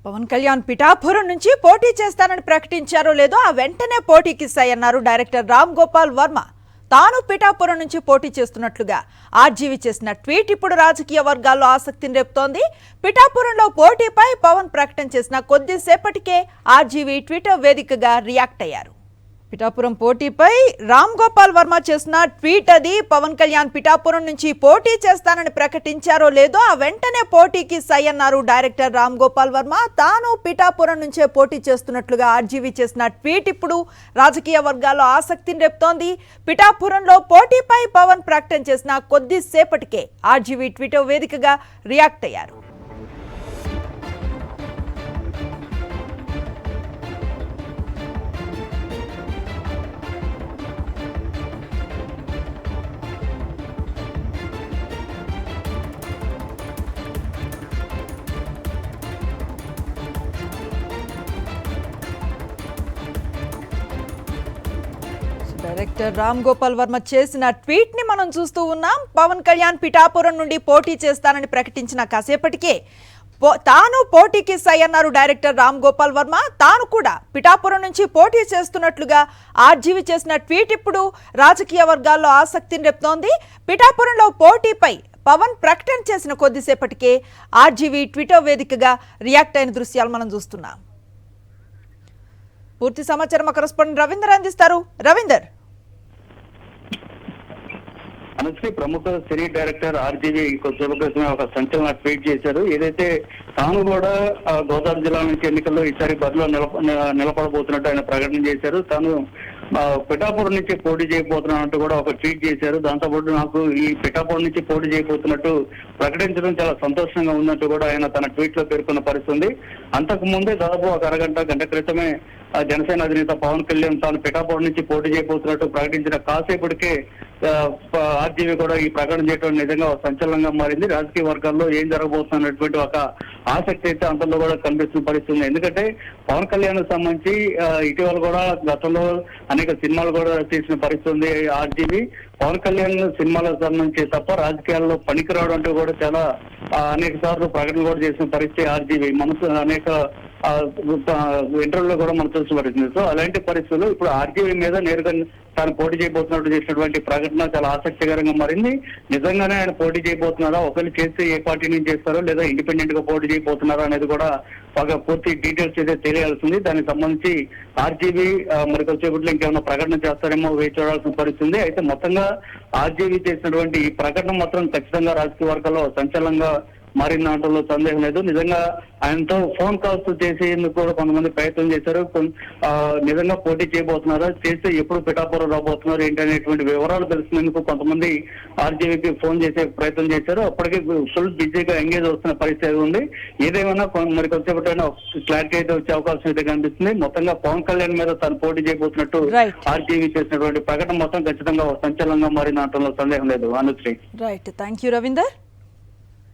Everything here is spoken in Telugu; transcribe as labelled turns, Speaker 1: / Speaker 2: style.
Speaker 1: పవన్ కళ్యాణ్ పిఠాపురం నుంచి పోటీ చేస్తానని ప్రకటించారో లేదో ఆ వెంటనే పోటీకి సై అన్నారు డైరెక్టర్ రామ్ గోపాల్ వర్మ. తాను పిఠాపురం నుంచి పోటీ చేస్తున్నట్లుగా ఆర్జీవి చేసిన ట్వీట్ ఇప్పుడు రాజకీయ వర్గాల్లో ఆసక్తిని రేపుతోంది. పిఠాపురంలో పోటీపై పవన్ ప్రకటన చేసిన కొద్దిసేపటికే ఆర్జీవి ట్విట్టర్ వేదికగా రియాక్ట్ అయ్యారు. పిఠాపురం పోటీపై రామ్ గోపాల్ వర్మ చేసిన ట్వీట్ అది. పవన్ కళ్యాణ్ పిఠాపురం నుంచి పోటీ చేస్తానని ప్రకటించారో లేదో ఆ వెంటనే పోటీకి సై అన్నారు డైరెక్టర్ రామ్ గోపాల్ వర్మ. తాను పిఠాపురం నుంచే పోటీ చేస్తున్నట్లుగా ఆర్జీవి చేసిన ట్వీట్ ఇప్పుడు రాజకీయ వర్గాల్లో ఆసక్తిని రేపుతోంది. పిఠాపురంలో పోటీపై పవన్ ప్రకటన చేసిన కొద్దిసేపటికే ఆర్జీవి ట్విట్టర్ వేదికగా రియాక్ట్ అయ్యారు. డైరెక్టర్ రామ్ గోపాల్ వర్మ చేసిన ట్వీట్ ని మనం చూస్తూ ఉన్నాం. పవన్ కళ్యాణ్ పిఠాపురం నుండి పోటీ చేస్తానని ప్రకటించిన కాసేపటికే తాను పోటీకి సై అన్నారు డైరెక్టర్ రామ్ గోపాల్ వర్మ. తాను కూడా పిఠాపురం నుంచి పోటీ చేస్తున్నట్లుగా ఆర్జీవి చేసిన ట్వీట్ ఇప్పుడు రాజకీయ వర్గాల్లో ఆసక్తిని రేపుతోంది. పిఠాపురంలో పోటీపై పవన్ ప్రకటన చేసిన కొద్దిసేపటికే ఆర్జీవి ట్విట్టర్ వేదికగా రియాక్ట్ అయిన దృశ్యాలు మనం చూస్తున్నాం. పూర్తి సమాచారం మా కరెస్పాండెంట్ రవీందర్ అందిస్తారు. రవీందర్,
Speaker 2: అనుశ్రీ ప్రముఖ సినీ డైరెక్టర్ ఆర్జీవి కొద్దిసేపు క్రితమే ఒక సంచలన ట్వీట్ చేశారు. ఏదైతే తాను కూడా గోదావరి జిల్లా నుంచి ఎన్నికల్లో ఈసారి బరిలో నిలబడబోతున్నట్టు ఆయన ప్రకటన చేశారు. తాను పిఠాపురం నుంచి పోటీ చేయబోతున్నట్టు కూడా ఒక ట్వీట్ చేశారు. దాంతోపాటు నాకు ఈ పిఠాపురం నుంచి పోటీ చేయబోతున్నట్టు ప్రకటించడం చాలా సంతోషంగా ఉన్నట్టు కూడా ఆయన తన ట్వీట్ లో పేర్కొన్న పరిస్థితుంది. అంతకు ముందే దాదాపు ఒక గంట క్రితమే జనసేన అధినేత పవన్ కళ్యాణ్ తాను పిఠాపురం నుంచి పోటీ చేయబోతున్నట్టు ప్రకటించిన కాసేపటికే ఆర్జీవి కూడా ఈ ప్రకటన చేయడం నిజంగా సంచలనంగా మారింది. రాజకీయ వర్గాల్లో ఏం జరగబోతున్నటువంటి ఒక ఆసక్తి అయితే అంతలో కూడా కనిపిస్తున్న పరిస్థితుంది. ఎందుకంటే పవన్ కళ్యాణ్ సంబంధించి ఇటీవల కూడా గతంలో అనేక సినిమాలు కూడా తీసిన పరిస్థితుంది ఆర్జీవి. పవన్ కళ్యాణ్ సినిమాలకు సంబంధించి తప్ప రాజకీయాల్లో పనికిరావడం అంటూ కూడా చాలా అనేక సార్లు ప్రకటన కూడా చేసిన పరిస్థితి ఆర్జీవి. మనసు అనేక ఇంటర్వ్యూలో కూడా మనం చూసిన పరిస్థితి. సో అలాంటి పరిస్థితుల్లో ఇప్పుడు ఆర్జీవి మీద నేరుగా తాను పోటీ చేయబోతున్నట్టు చేసినటువంటి ప్రకటన చాలా ఆసక్తికరంగా మారింది. నిజంగానే ఆయన పోటీ చేయబోతున్నారా, ఒకవేళ చేస్తే ఏ పార్టీ నుంచి చేస్తారో లేదా ఇండిపెండెంట్ గా పోటీ చేయబోతున్నారా అనేది కూడా ఒక పూర్తి డీటెయిల్స్ అయితే తెలియాల్సింది. దానికి సంబంధించి ఆర్జీవి మరి కొద్దిసేపట్లో ఇంకేమైనా ప్రకటన చేస్తారేమో వేచి చూడాల్సిన పరిస్థితుంది. అయితే మొత్తంగా ఆర్జీవి చేసినటువంటి ఈ ప్రకటన మాత్రం ఖచ్చితంగా రాజకీయ వర్గాల్లో సంచలనంగా మారిన దాంట్లో సందేహం లేదు. నిజంగా ఆయనతో ఫోన్ కాల్స్ చేసేందుకు కూడా కొంతమంది ప్రయత్నం చేశారు. నిజంగా పోటీ చేయబోతున్నారా, చేస్తే ఎప్పుడు పిఠాపురం రాబోతున్నారు ఏంటి అనేటువంటి వివరాలు తెలుసుకునేందుకు కొంతమంది ఆర్జీవీకి ఫోన్ చేసే ప్రయత్నం చేశారు. అప్పటికే ఫుల్ బిజీగా ఎంగేజ్ అవుతున్న పరిస్థితి ఉంది. ఏదేమైనా మరి కొంచెంసేపటైనా క్లారిటీ అయితే వచ్చే అవకాశం అయితే కనిపిస్తుంది. మొత్తంగా పవన్ కళ్యాణ్ మీద తను పోటీ చేయబోతున్నట్టు ఆర్జీవీ చేసినటువంటి ప్రకటన మొత్తం ఖచ్చితంగా సంచలనంగా మారిన దాంట్లో సందేహం లేదు. Anusri,
Speaker 1: right, thank you Ravinder.